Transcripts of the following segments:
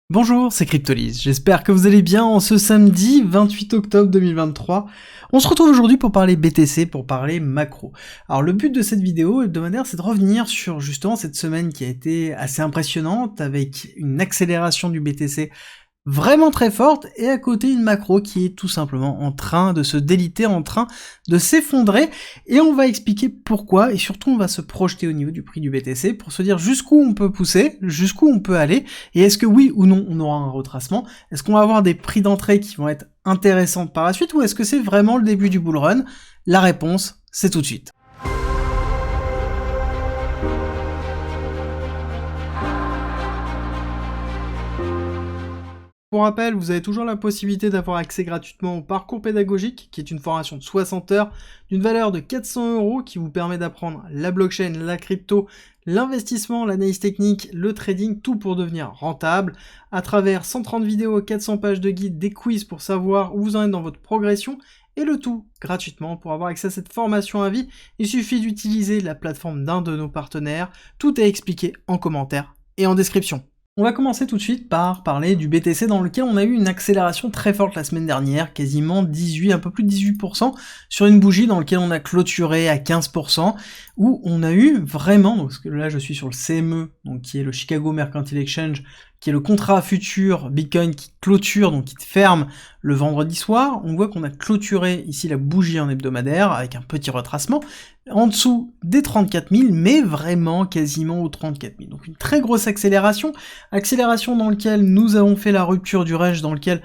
Bonjour, c'est Cryptolyse, j'espère que vous allez bien en ce samedi 28 octobre 2023. On se retrouve aujourd'hui pour parler BTC, pour parler macro. Alors le but de cette vidéo hebdomadaire, c'est de revenir sur justement cette semaine qui a été assez impressionnante, avec une accélération du BTC vraiment très forte, et à côté une macro qui est tout simplement en train de se déliter, en train de s'effondrer, et on va expliquer pourquoi, et surtout on va se projeter au niveau du prix du BTC pour se dire jusqu'où on peut pousser, jusqu'où on peut aller, et est-ce que oui ou non on aura un retracement, est-ce qu'on va avoir des prix d'entrée qui vont être intéressants par la suite, ou est-ce que c'est vraiment le début du bull run? La réponse, c'est tout de suite. Pour rappel, vous avez toujours la possibilité d'avoir accès gratuitement au parcours pédagogique, qui est une formation de 60 heures, d'une valeur de 400 € qui vous permet d'apprendre la blockchain, la crypto, l'investissement, l'analyse technique, le trading, tout pour devenir rentable, à travers 130 vidéos, 400 pages de guide, des quiz pour savoir où vous en êtes dans votre progression, et le tout gratuitement. Pour avoir accès à cette formation à vie, il suffit d'utiliser la plateforme d'un de nos partenaires, tout est expliqué en commentaire et en description. On va commencer tout de suite par parler du BTC dans lequel on a eu une accélération très forte la semaine dernière, quasiment 18, un peu plus de 18%, sur une bougie dans laquelle on a clôturé à 15%, où on a eu vraiment, donc, parce que là je suis sur le CME, donc qui est le Chicago Mercantile Exchange, qui est le contrat futur Bitcoin qui clôture, donc qui ferme le vendredi soir. On voit qu'on a clôturé ici la bougie en hebdomadaire avec un petit retracement en dessous des 34 000, mais vraiment quasiment aux 34 000. Donc une très grosse accélération dans laquelle nous avons fait la rupture du range dans lequel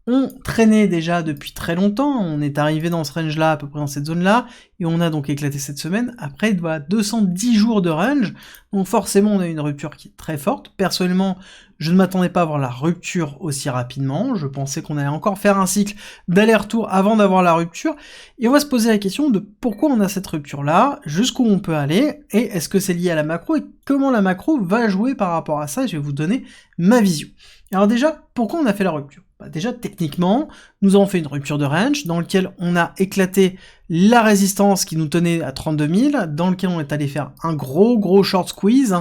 on traînait déjà depuis très longtemps, on est arrivé dans ce range-là, à peu près dans cette zone-là, et on a donc éclaté cette semaine, après 210 jours de range, donc forcément on a une rupture qui est très forte. Personnellement, je ne m'attendais pas à avoir la rupture aussi rapidement, je pensais qu'on allait encore faire un cycle d'aller-retour avant d'avoir la rupture, et on va se poser la question de pourquoi on a cette rupture-là, jusqu'où on peut aller, et est-ce que c'est lié à la macro, et comment la macro va jouer par rapport à ça, je vais vous donner ma vision. Alors déjà, pourquoi on a fait la rupture? Déjà, techniquement, nous avons fait une rupture de range dans lequel on a éclaté la résistance qui nous tenait à 32 000, dans lequel on est allé faire un gros short squeeze.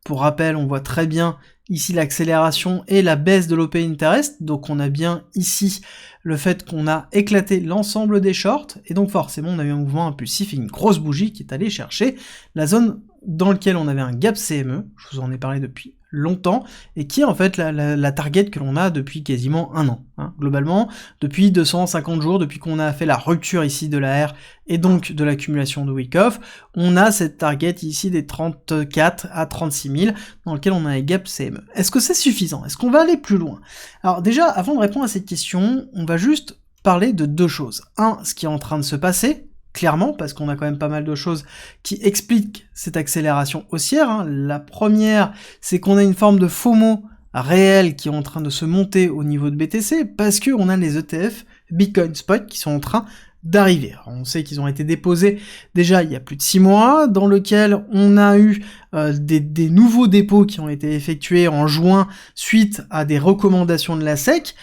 Pour rappel, on voit très bien ici l'accélération et la baisse de l'OP interest, donc on a bien ici le fait qu'on a éclaté l'ensemble des shorts, et donc forcément on a eu un mouvement impulsif et une grosse bougie qui est allée chercher la zone dans laquelle on avait un gap CME, je vous en ai parlé depuis longtemps, et qui est en fait la target que l'on a depuis quasiment un an, globalement, depuis 250 jours, depuis qu'on a fait la rupture ici de la R, et donc de l'accumulation de week-off, on a cette target ici des 34 à 36 000, dans lequel on a un gap CME. Est-ce que c'est suffisant? Est-ce qu'on va aller plus loin? Alors déjà, avant de répondre à cette question, on va juste parler de deux choses. Un, ce qui est en train de se passer, clairement, parce qu'on a quand même pas mal de choses qui expliquent cette accélération haussière. La première, c'est qu'on a une forme de FOMO réel qui est en train de se monter au niveau de BTC, parce qu'on a les ETF Bitcoin Spot qui sont en train d'arriver. On sait qu'ils ont été déposés déjà il y a plus de 6 mois, dans lequel on a eu des nouveaux dépôts qui ont été effectués en juin suite à des recommandations de la SEC,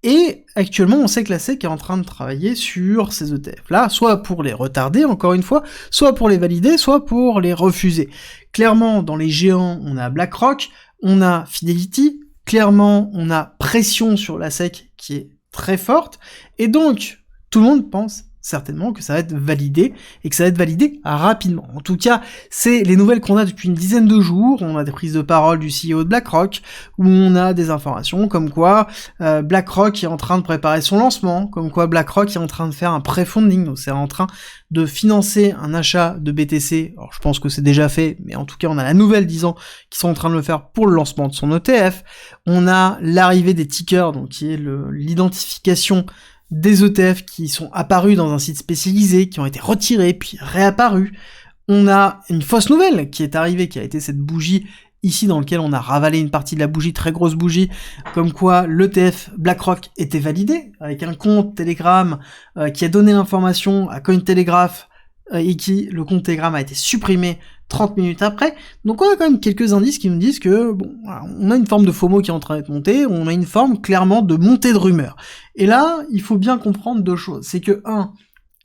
et actuellement, on sait que la SEC est en train de travailler sur ces ETF-là, soit pour les retarder, encore une fois, soit pour les valider, soit pour les refuser. Clairement, dans les géants, on a BlackRock, on a Fidelity, clairement, on a pression sur la SEC qui est très forte, et donc, tout le monde pense certainement que ça va être validé, et que ça va être validé rapidement. En tout cas, c'est les nouvelles qu'on a depuis une dizaine de jours. On a des prises de parole du CEO de BlackRock, où on a des informations comme quoi BlackRock est en train de préparer son lancement, comme quoi BlackRock est en train de faire un pré-funding, donc c'est en train de financer un achat de BTC. Alors je pense que c'est déjà fait, mais en tout cas on a la nouvelle disant qu'ils sont en train de le faire pour le lancement de son ETF. On a l'arrivée des tickers, donc qui est l'identification des ETF qui sont apparus dans un site spécialisé, qui ont été retirés, puis réapparus. On a une fausse nouvelle qui est arrivée, qui a été cette bougie ici dans lequel on a ravalé une partie de la bougie, très grosse bougie, comme quoi l'ETF BlackRock était validé, avec un compte Telegram qui a donné l'information à Cointelegraph, et le compte Telegram a été supprimé 30 minutes après. Donc on a quand même quelques indices qui nous disent que bon, on a une forme de FOMO qui est en train d'être montée, on a une forme clairement de montée de rumeurs. Et là, il faut bien comprendre deux choses. C'est que,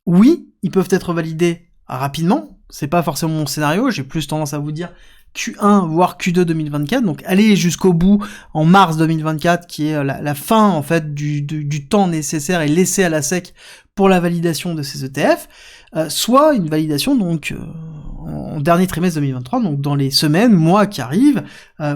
oui, ils peuvent être validés rapidement, c'est pas forcément mon scénario, j'ai plus tendance à vous dire Q1 voire Q2 2024, donc aller jusqu'au bout en mars 2024, qui est la fin en fait du temps nécessaire et laissé à la SEC pour la validation de ces ETF, soit une validation donc en dernier trimestre 2023, donc dans les semaines, mois qui arrivent,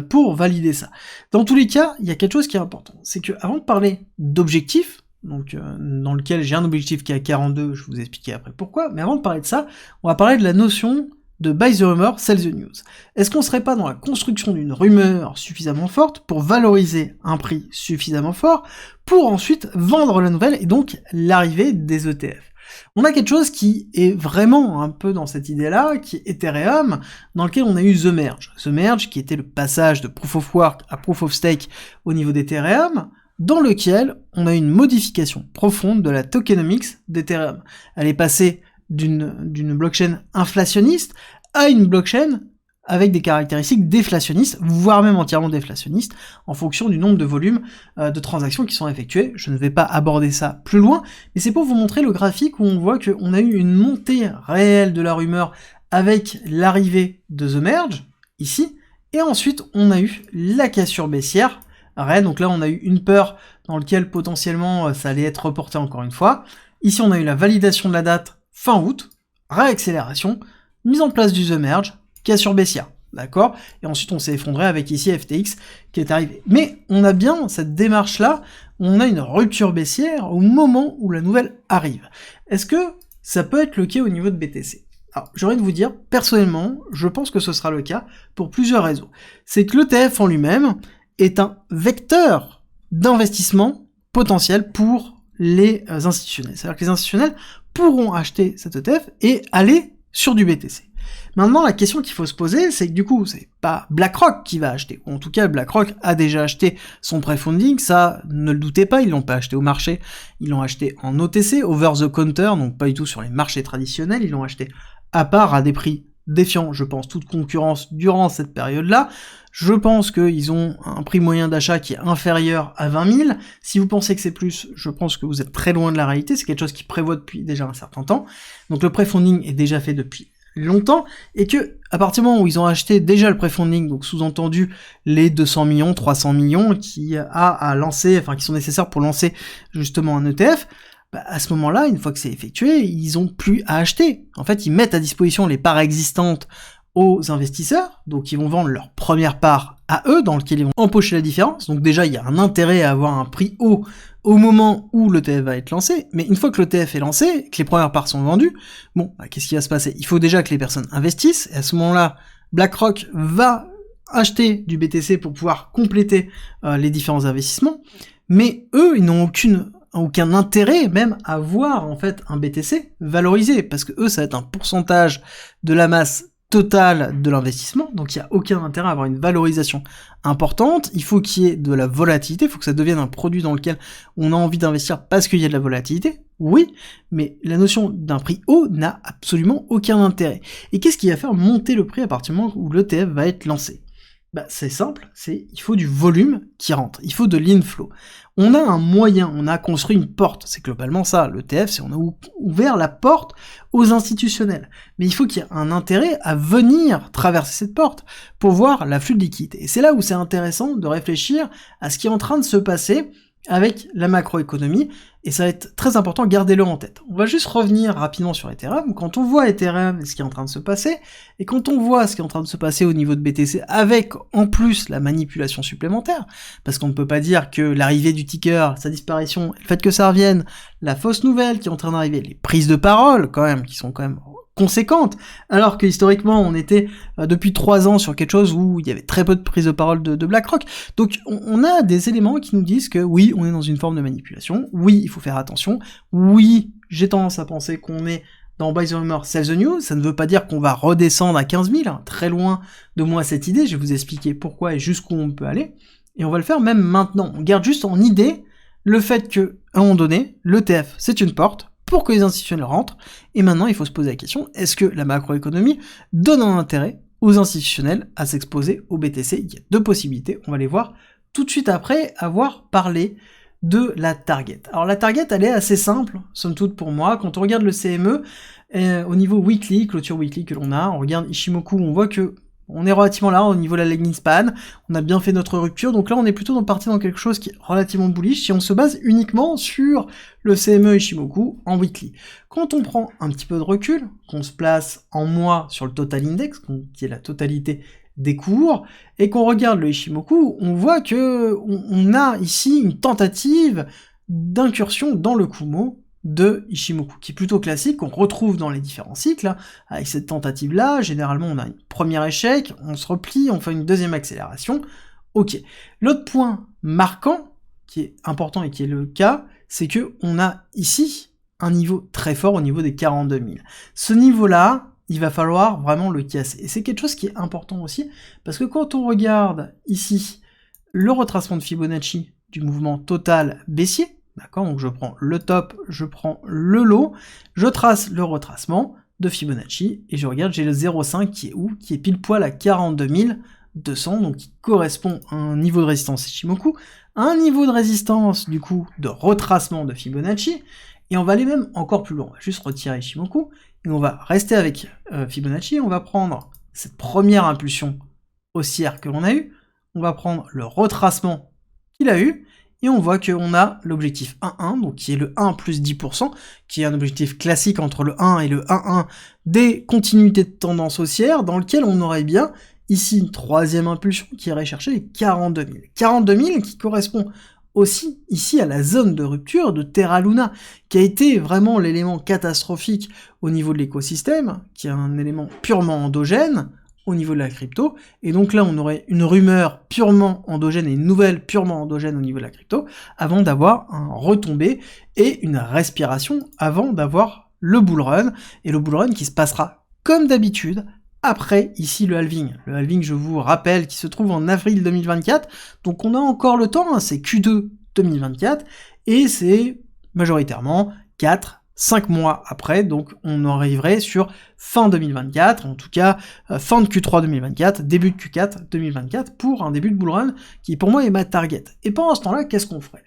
pour valider ça. Dans tous les cas, il y a quelque chose qui est important, c'est que avant de parler d'objectifs, donc dans lequel j'ai un objectif qui est à 42, je vais vous expliquer après pourquoi, mais avant de parler de ça, on va parler de la notion de buy the rumor, sell the news. Est-ce qu'on serait pas dans la construction d'une rumeur suffisamment forte pour valoriser un prix suffisamment fort, pour ensuite vendre la nouvelle et donc l'arrivée des ETF? On a quelque chose qui est vraiment un peu dans cette idée-là, qui est Ethereum, dans lequel on a eu The Merge. The Merge, qui était le passage de Proof of Work à Proof of Stake au niveau d'Ethereum, dans lequel on a eu une modification profonde de la tokenomics d'Ethereum. Elle est passée d'une blockchain inflationniste à une blockchain avec des caractéristiques déflationnistes, voire même entièrement déflationnistes, en fonction du nombre de volumes de transactions qui sont effectuées. Je ne vais pas aborder ça plus loin, mais c'est pour vous montrer le graphique où on voit qu'on a eu une montée réelle de la rumeur avec l'arrivée de The Merge, ici, et ensuite on a eu la cassure baissière réelle, donc là on a eu une peur dans laquelle potentiellement ça allait être reporté encore une fois. Ici on a eu la validation de la date fin août, réaccélération, mise en place du The Merge, cassure baissière, d'accord? Et ensuite on s'est effondré avec ici FTX qui est arrivé. Mais on a bien cette démarche-là, on a une rupture baissière au moment où la nouvelle arrive. Est-ce que ça peut être le cas au niveau de BTC? Alors, j'ai envie de vous dire, personnellement, je pense que ce sera le cas pour plusieurs raisons. C'est que l'ETF en lui-même est un vecteur d'investissement potentiel pour les institutionnels. C'est-à-dire que les institutionnels pourront acheter cet ETF et aller sur du BTC. Maintenant, la question qu'il faut se poser, c'est que du coup, c'est pas BlackRock qui va acheter. En tout cas, BlackRock a déjà acheté son pré-funding, ça, ne le doutez pas, ils l'ont pas acheté au marché, ils l'ont acheté en OTC, over the counter, donc pas du tout sur les marchés traditionnels, ils l'ont acheté à part à des prix défiant, je pense, toute concurrence durant cette période-là. Je pense qu'ils ont un prix moyen d'achat qui est inférieur à 20 000. Si vous pensez que c'est plus, je pense que vous êtes très loin de la réalité, c'est quelque chose qui prévoit depuis déjà un certain temps. Donc le pré-funding est déjà fait depuis longtemps, et que, à partir du moment où ils ont acheté déjà le pré-funding, donc sous-entendu les 200 millions, 300 millions qui a à lancer, enfin qui sont nécessaires pour lancer justement un ETF, à ce moment-là, une fois que c'est effectué, ils ont plus à acheter. En fait, ils mettent à disposition les parts existantes aux investisseurs, donc ils vont vendre leur première part à eux, dans lequel ils vont empocher la différence. Donc déjà, il y a un intérêt à avoir un prix haut au moment où l'ETF va être lancé, mais une fois que l'ETF est lancé, que les premières parts sont vendues, bon, qu'est-ce qui va se passer? Il faut déjà que les personnes investissent, et à ce moment-là, BlackRock va acheter du BTC pour pouvoir compléter les différents investissements, mais eux, ils n'ont aucun intérêt même à voir en fait un BTC valorisé, parce que eux, ça va être un pourcentage de la masse totale de l'investissement, donc il n'y a aucun intérêt à avoir une valorisation importante. Il faut qu'il y ait de la volatilité, il faut que ça devienne un produit dans lequel on a envie d'investir parce qu'il y a de la volatilité, oui, mais la notion d'un prix haut n'a absolument aucun intérêt. Et qu'est-ce qui va faire monter le prix à partir du moment où l'ETF va être lancé? C'est simple, il faut du volume qui rentre, il faut de l'inflow. On a un moyen, on a construit une porte, c'est globalement ça, l'ETF, c'est on a ouvert la porte aux institutionnels. Mais il faut qu'il y ait un intérêt à venir traverser cette porte pour voir l'afflux de liquide. Et c'est là où c'est intéressant de réfléchir à ce qui est en train de se passer avec la macroéconomie, et ça va être très important, gardez-le en tête. On va juste revenir rapidement sur Ethereum. Quand on voit Ethereum et ce qui est en train de se passer, et quand on voit ce qui est en train de se passer au niveau de BTC, avec en plus la manipulation supplémentaire, parce qu'on ne peut pas dire que l'arrivée du ticker, sa disparition, le fait que ça revienne, la fausse nouvelle qui est en train d'arriver, les prises de parole quand même, qui sont quand même conséquentes, alors que historiquement on était depuis 3 ans sur quelque chose où il y avait très peu de prise de parole de BlackRock. Donc on a des éléments qui nous disent que oui, on est dans une forme de manipulation, oui, il faut faire attention, oui, j'ai tendance à penser qu'on est dans Buy the Rumor, Sell the News. Ça ne veut pas dire qu'on va redescendre à 15 000, hein, très loin de moi cette idée, je vais vous expliquer pourquoi et jusqu'où on peut aller, et on va le faire même maintenant. On garde juste en idée le fait que, à un moment donné, l'ETF c'est une porte pour que les institutionnels rentrent, et maintenant il faut se poser la question, est-ce que la macroéconomie donne un intérêt aux institutionnels à s'exposer au BTC? Il y a 2 possibilités, on va les voir tout de suite après avoir parlé de la target. Alors la target, elle est assez simple, somme toute pour moi. Quand on regarde le CME, au niveau weekly, clôture weekly que l'on a, on regarde Ishimoku, on voit que On est relativement là au niveau de la lagging span, on a bien fait notre rupture, donc là on est plutôt parti dans quelque chose qui est relativement bullish si on se base uniquement sur le CME Ichimoku en weekly. Quand on prend un petit peu de recul, qu'on se place en mois sur le total index, qui est la totalité des cours, et qu'on regarde le Ichimoku, on voit que on a ici une tentative d'incursion dans le Kumo de Ichimoku, qui est plutôt classique, qu'on retrouve dans les différents cycles, hein. Avec cette tentative-là, généralement on a un premier échec, on se replie, on fait une deuxième accélération, ok. L'autre point marquant, qui est important et qui est le cas, c'est que on a ici un niveau très fort au niveau des 42 000. Ce niveau-là, il va falloir vraiment le casser. Et c'est quelque chose qui est important aussi, parce que quand on regarde ici le retracement de Fibonacci du mouvement total baissier, d'accord, donc je prends le top, je prends le low, je trace le retracement de Fibonacci, et je regarde, j'ai le 0,5 qui est où? Qui est pile poil à 42 200, donc qui correspond à un niveau de résistance Ichimoku, un niveau de résistance, du coup, de retracement de Fibonacci, et on va aller même encore plus loin, on va juste retirer Ichimoku, et on va rester avec Fibonacci, on va prendre cette première impulsion haussière que l'on a eue, on va prendre le retracement qu'il a eu, et on voit qu'on a l'objectif 1,1, donc qui est le 1 plus 10%, qui est un objectif classique entre le 1 et le 1,1 des continuités de tendance haussière, dans lequel on aurait bien ici une troisième impulsion qui irait chercher les 42 000. 42 000 qui correspond aussi ici à la zone de rupture de Terra Luna, qui a été vraiment l'élément catastrophique au niveau de l'écosystème, qui est un élément purement endogène, au niveau de la crypto, et donc là on aurait une rumeur purement endogène et une nouvelle purement endogène au niveau de la crypto, avant d'avoir un retombé et une respiration, avant d'avoir le bull run, et le bull run qui se passera comme d'habitude, après ici le halving. Le halving, je vous rappelle, qui se trouve en avril 2024, donc on a encore le temps, hein, c'est Q2 2024, et c'est majoritairement 5 mois après, donc on arriverait sur fin 2024, en tout cas fin de Q3 2024, début de Q4 2024, pour un début de bull run qui pour moi est ma target. Et pendant ce temps-là, qu'est-ce qu'on ferait?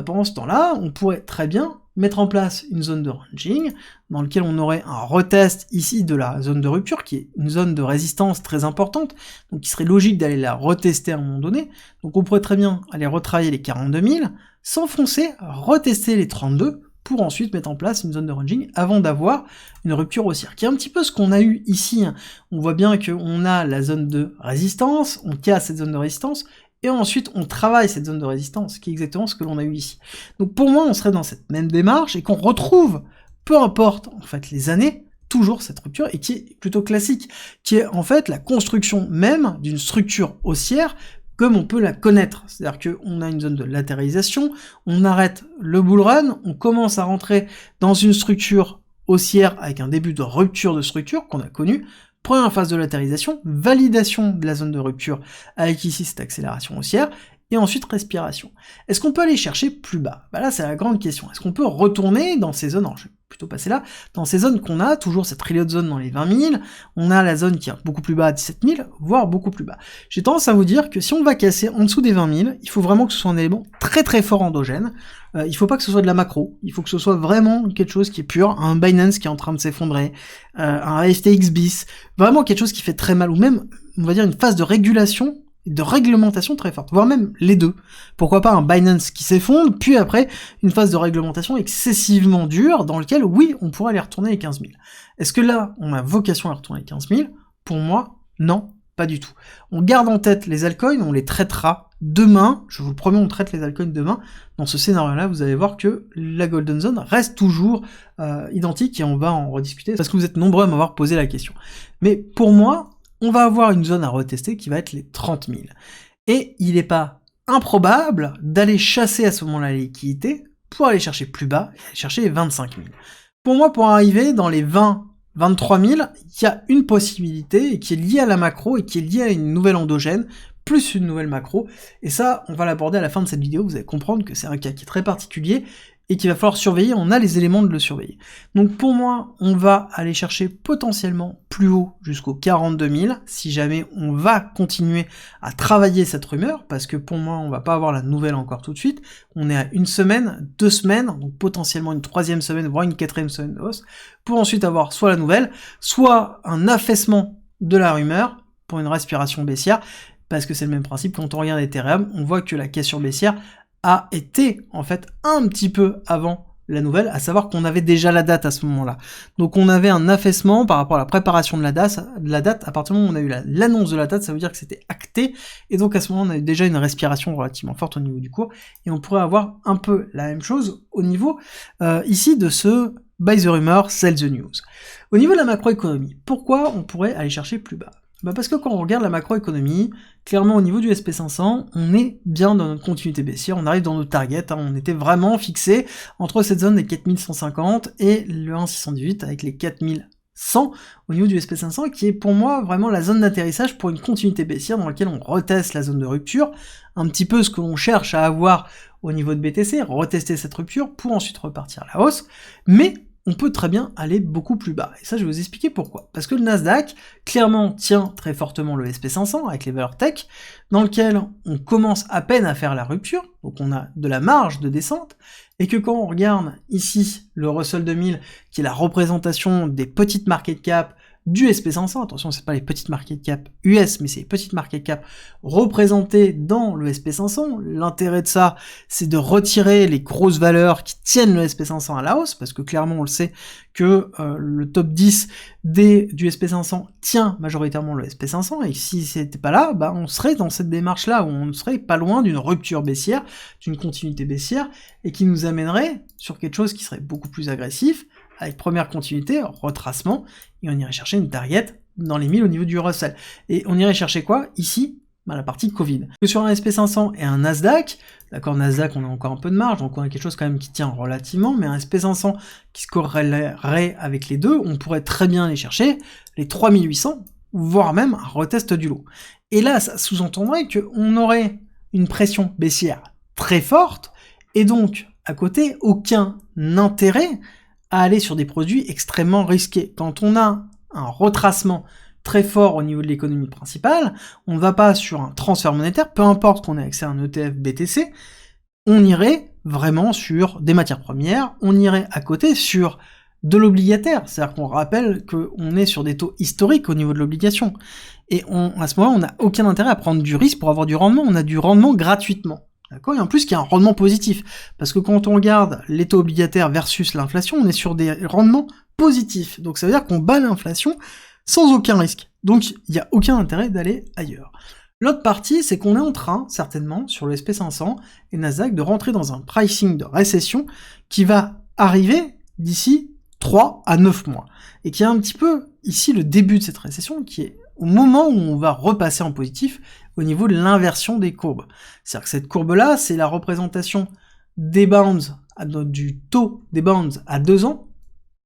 Pendant ce temps-là, on pourrait très bien mettre en place une zone de ranging, dans laquelle on aurait un retest ici de la zone de rupture, qui est une zone de résistance très importante, donc il serait logique d'aller la retester à un moment donné, donc on pourrait très bien aller retravailler les 42 000, s'enfoncer, retester les 32, pour ensuite mettre en place une zone de ranging avant d'avoir une rupture haussière, qui est un petit peu ce qu'on a eu ici. On voit bien qu'on a la zone de résistance, on casse cette zone de résistance, et ensuite on travaille cette zone de résistance, qui est exactement ce que l'on a eu ici. Donc pour moi, on serait dans cette même démarche, et qu'on retrouve, peu importe en fait les années, toujours cette rupture, et qui est plutôt classique, qui est en fait la construction même d'une structure haussière, comme on peut la connaître, c'est-à-dire qu'on a une zone de latéralisation, on arrête le bull run, on commence à rentrer dans une structure haussière avec un début de rupture de structure qu'on a connu, première phase de latéralisation, validation de la zone de rupture avec ici cette accélération haussière, et ensuite respiration. Est-ce qu'on peut aller chercher plus bas? Bah là c'est la grande question, est-ce qu'on peut retourner dans ces zones, alors je vais plutôt passer là, dans ces zones qu'on a, toujours cette trillion de zone dans les 20 000, on a la zone qui est beaucoup plus bas à 17 000, voire beaucoup plus bas. J'ai tendance à vous dire que si on va casser en dessous des 20 000, il faut vraiment que ce soit un élément très très fort endogène, il faut pas que ce soit de la macro, il faut que ce soit vraiment quelque chose qui est pur, un Binance qui est en train de s'effondrer, un FTX bis, vraiment quelque chose qui fait très mal, ou même, on va dire, une phase de régulation, de réglementation très forte, voire même les deux. Pourquoi pas un Binance qui s'effondre, puis après une phase de réglementation excessivement dure, dans lequel, oui, on pourra aller retourner les 15 000. Est-ce que là, on a vocation à retourner les 15 000? Pour moi, non, pas du tout. On garde en tête les altcoins, on les traitera demain, je vous le promets, on traite les altcoins demain. Dans ce scénario-là, vous allez voir que la Golden Zone reste toujours identique, et on va en rediscuter, parce que vous êtes nombreux à m'avoir posé la question. Mais pour moi, on va avoir une zone à retester qui va être les 30 000. Et il n'est pas improbable d'aller chasser à ce moment-là les liquidités pour aller chercher plus bas, et aller chercher les 25 000. Pour moi, pour arriver dans les 23 000, il y a une possibilité qui est liée à la macro et qui est liée à une nouvelle endogène, plus une nouvelle macro, et ça, on va l'aborder à la fin de cette vidéo, vous allez comprendre que c'est un cas qui est très particulier, et qu'il va falloir surveiller, on a les éléments de le surveiller. Donc pour moi, on va aller chercher potentiellement plus haut jusqu'aux 42 000, si jamais on va continuer à travailler cette rumeur, parce que pour moi, on va pas avoir la nouvelle encore tout de suite, on est à 1 semaine, 2 semaines, donc potentiellement une 3e semaine, voire une 4e semaine de hausse, pour ensuite avoir soit la nouvelle, soit un affaissement de la rumeur, pour une respiration baissière, parce que c'est le même principe. Quand on regarde Ethereum, on voit que la cassure baissière a été en fait un petit peu avant la nouvelle, à savoir qu'on avait déjà la date à ce moment-là. Donc on avait un affaissement par rapport à la préparation de la date. À partir du moment où on a eu l'annonce de la date, ça veut dire que c'était acté, et donc à ce moment on a eu déjà une respiration relativement forte au niveau du cours, et on pourrait avoir un peu la même chose au niveau ici de ce buy the rumor, sell the news. Au niveau de la macroéconomie, pourquoi on pourrait aller chercher plus bas? Parce que quand on regarde la macroéconomie, clairement au niveau du SP500, on est bien dans notre continuité baissière, on arrive dans nos targets, on était vraiment fixé entre cette zone des 4150 et le 1,618 avec les 4100 au niveau du SP500, qui est pour moi vraiment la zone d'atterrissage pour une continuité baissière dans laquelle on reteste la zone de rupture, un petit peu ce que l'on cherche à avoir au niveau de BTC, retester cette rupture pour ensuite repartir à la hausse, mais on peut très bien aller beaucoup plus bas. Et ça, je vais vous expliquer pourquoi. Parce que le Nasdaq, clairement, tient très fortement le SP500 avec les valeurs tech, dans lequel on commence à peine à faire la rupture, donc on a de la marge de descente, et que quand on regarde ici le Russell 2000, qui est la représentation des petites market cap du SP500, attention, c'est pas les petites market cap US, mais c'est les petites market cap représentées dans le SP500. L'intérêt de ça, c'est de retirer les grosses valeurs qui tiennent le SP500 à la hausse, parce que clairement, on le sait que le top 10 du SP500 tient majoritairement le SP500, et si c'était pas là, on serait dans cette démarche-là, où on serait pas loin d'une rupture baissière, d'une continuité baissière, et qui nous amènerait sur quelque chose qui serait beaucoup plus agressif, avec première continuité, retracement, et on irait chercher une target dans les 1000 au niveau du Russell. Et on irait chercher quoi? Ici, la partie Covid. Que sur un SP500 et un Nasdaq, d'accord, Nasdaq, on a encore un peu de marge, donc on a quelque chose quand même qui tient relativement, mais un SP500 qui se corrélerait avec les deux, on pourrait très bien aller chercher les 3800, voire même un retest du lot. Et là, ça sous-entendrait qu'on aurait une pression baissière très forte, et donc, à côté, aucun intérêt à aller sur des produits extrêmement risqués. Quand on a un retracement très fort au niveau de l'économie principale, on ne va pas sur un transfert monétaire, peu importe qu'on ait accès à un ETF BTC, on irait vraiment sur des matières premières, on irait à côté sur de l'obligataire, c'est-à-dire qu'on rappelle qu'on est sur des taux historiques au niveau de l'obligation, et à ce moment-là, on n'a aucun intérêt à prendre du risque pour avoir du rendement, on a du rendement gratuitement. D'accord, et en plus, qu'il y a un rendement positif. Parce que quand on regarde les taux obligataires versus l'inflation, on est sur des rendements positifs. Donc ça veut dire qu'on bat l'inflation sans aucun risque. Donc il n'y a aucun intérêt d'aller ailleurs. L'autre partie, c'est qu'on est en train, certainement, sur le SP500 et Nasdaq, de rentrer dans un pricing de récession qui va arriver d'ici 3 à 9 mois. Et qui est un petit peu, ici, le début de cette récession, qui est au moment où on va repasser en positif au niveau de l'inversion des courbes. C'est-à-dire que cette courbe-là, c'est la représentation des bounds, du taux des bounds à 2 ans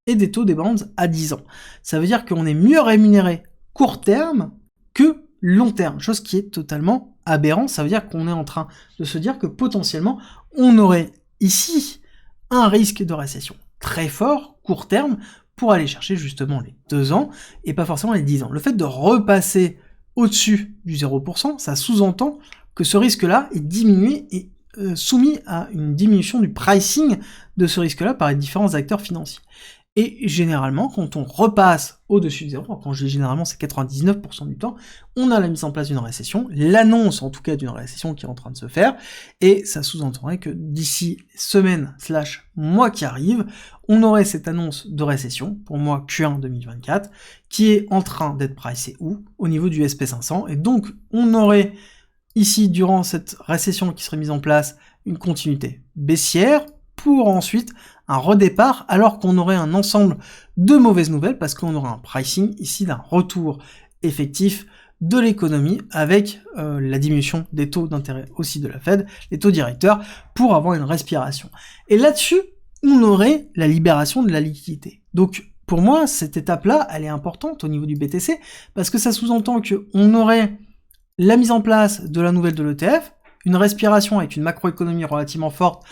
et des taux des bounds à 10 ans. Ça veut dire qu'on est mieux rémunéré court terme que long terme, chose qui est totalement aberrant. Ça veut dire qu'on est en train de se dire que potentiellement, on aurait ici un risque de récession très fort, court terme, pour aller chercher justement les 2 ans et pas forcément les 10 ans. Le fait de repasser au-dessus du 0%, ça sous-entend que ce risque-là est diminué et soumis à une diminution du pricing de ce risque-là par les différents acteurs financiers. Et généralement, quand on repasse au-dessus du 0, quand je dis généralement, c'est 99% du temps, on a la mise en place d'une récession, l'annonce en tout cas d'une récession qui est en train de se faire, et ça sous-entendrait que d'ici semaine/mois qui arrive, on aurait cette annonce de récession, pour moi Q1 2024, qui est en train d'être pricée où? Au niveau du SP500, et donc on aurait ici, durant cette récession qui serait mise en place, une continuité baissière, pour ensuite un redépart, alors qu'on aurait un ensemble de mauvaises nouvelles, parce qu'on aurait un pricing ici d'un retour effectif de l'économie, avec la diminution des taux d'intérêt aussi de la Fed, les taux directeurs, pour avoir une respiration. Et là-dessus, on aurait la libération de la liquidité. Donc, pour moi, cette étape-là, elle est importante au niveau du BTC, parce que ça sous-entend qu'on aurait la mise en place de la nouvelle de l'ETF, une respiration avec une macroéconomie relativement forte,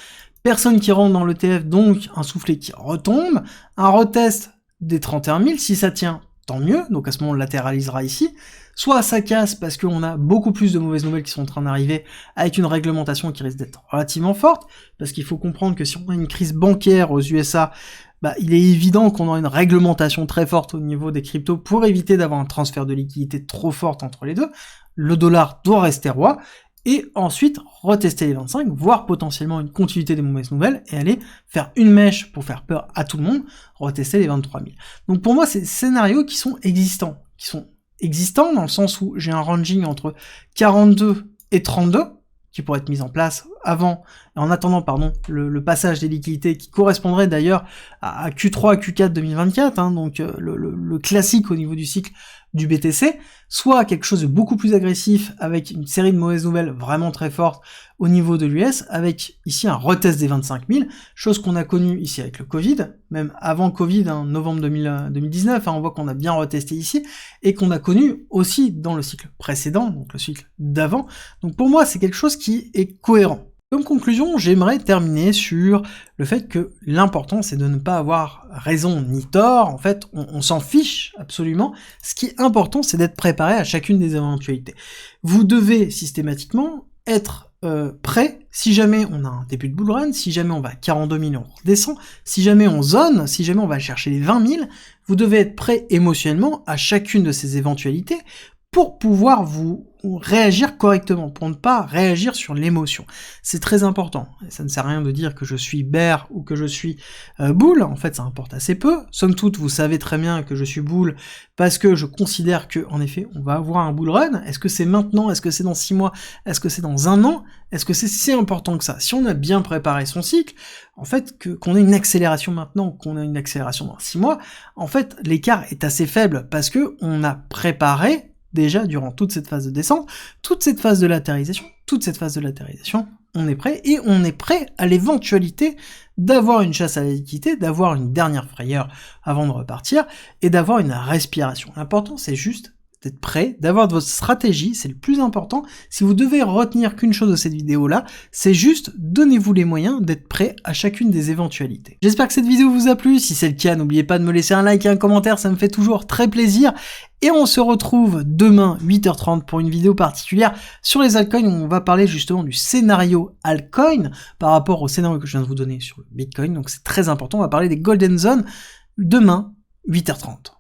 personne qui rentre dans l'ETF, donc un soufflet qui retombe, un retest des 31 000, si ça tient, tant mieux, donc à ce moment on latéralisera ici, soit ça casse parce qu'on a beaucoup plus de mauvaises nouvelles qui sont en train d'arriver, avec une réglementation qui risque d'être relativement forte, parce qu'il faut comprendre que si on a une crise bancaire aux USA, il est évident qu'on aura une réglementation très forte au niveau des cryptos pour éviter d'avoir un transfert de liquidité trop forte entre les deux. Le dollar doit rester roi, et ensuite retester les 25, voire potentiellement une continuité des mauvaises nouvelles, et aller faire une mèche pour faire peur à tout le monde, retester les 23 000. Donc pour moi, c'est des scénarios qui sont existants dans le sens où j'ai un ranging entre 42 et 32, qui pourrait être mis en place en attendant le passage des liquidités qui correspondrait d'ailleurs à Q3, Q4 2024, donc le classique au niveau du cycle du BTC, soit quelque chose de beaucoup plus agressif avec une série de mauvaises nouvelles vraiment très fortes au niveau de l'US, avec ici un retest des 25 000, chose qu'on a connue ici avec le Covid, même avant Covid, novembre 2019, on voit qu'on a bien retesté ici, et qu'on a connu aussi dans le cycle précédent, donc le cycle d'avant. Donc pour moi, c'est quelque chose qui est cohérent. Comme conclusion, j'aimerais terminer sur le fait que l'important, c'est de ne pas avoir raison ni tort. En fait, on s'en fiche absolument. Ce qui est important, c'est d'être préparé à chacune des éventualités. Vous devez systématiquement être prêt si jamais on a un début de bull run, si jamais on va à 42 000 on redescend, si jamais on zone, si jamais on va chercher les 20 000, vous devez être prêt émotionnellement à chacune de ces éventualités pour pouvoir vous réagir correctement, pour ne pas réagir sur l'émotion. C'est très important. Et ça ne sert à rien de dire que je suis bear ou que je suis bull, en fait ça importe assez peu. Somme toute, vous savez très bien que je suis bull parce que je considère que, en effet, on va avoir un bull run. Est-ce que c'est maintenant? Est-ce que c'est dans 6 mois? Est-ce que c'est dans 1 an? Est-ce que c'est si important que ça? Si on a bien préparé son cycle, en fait, qu'on ait une accélération maintenant, qu'on ait une accélération dans 6 mois, en fait, l'écart est assez faible parce que on a préparé déjà durant toute cette phase de descente, toute cette phase de latérisation, on est prêt, et on est prêt à l'éventualité d'avoir une chasse à la liquidité, d'avoir une dernière frayeur avant de repartir, et d'avoir une respiration. L'important, c'est juste d'être prêt, d'avoir votre stratégie, c'est le plus important. Si vous devez retenir qu'une chose de cette vidéo-là, c'est juste donnez-vous les moyens d'être prêt à chacune des éventualités. J'espère que cette vidéo vous a plu. Si c'est le cas, n'oubliez pas de me laisser un like et un commentaire, ça me fait toujours très plaisir. Et on se retrouve demain 8h30 pour une vidéo particulière sur les altcoins où on va parler justement du scénario altcoin par rapport au scénario que je viens de vous donner sur le Bitcoin. Donc c'est très important, on va parler des golden zones demain 8h30.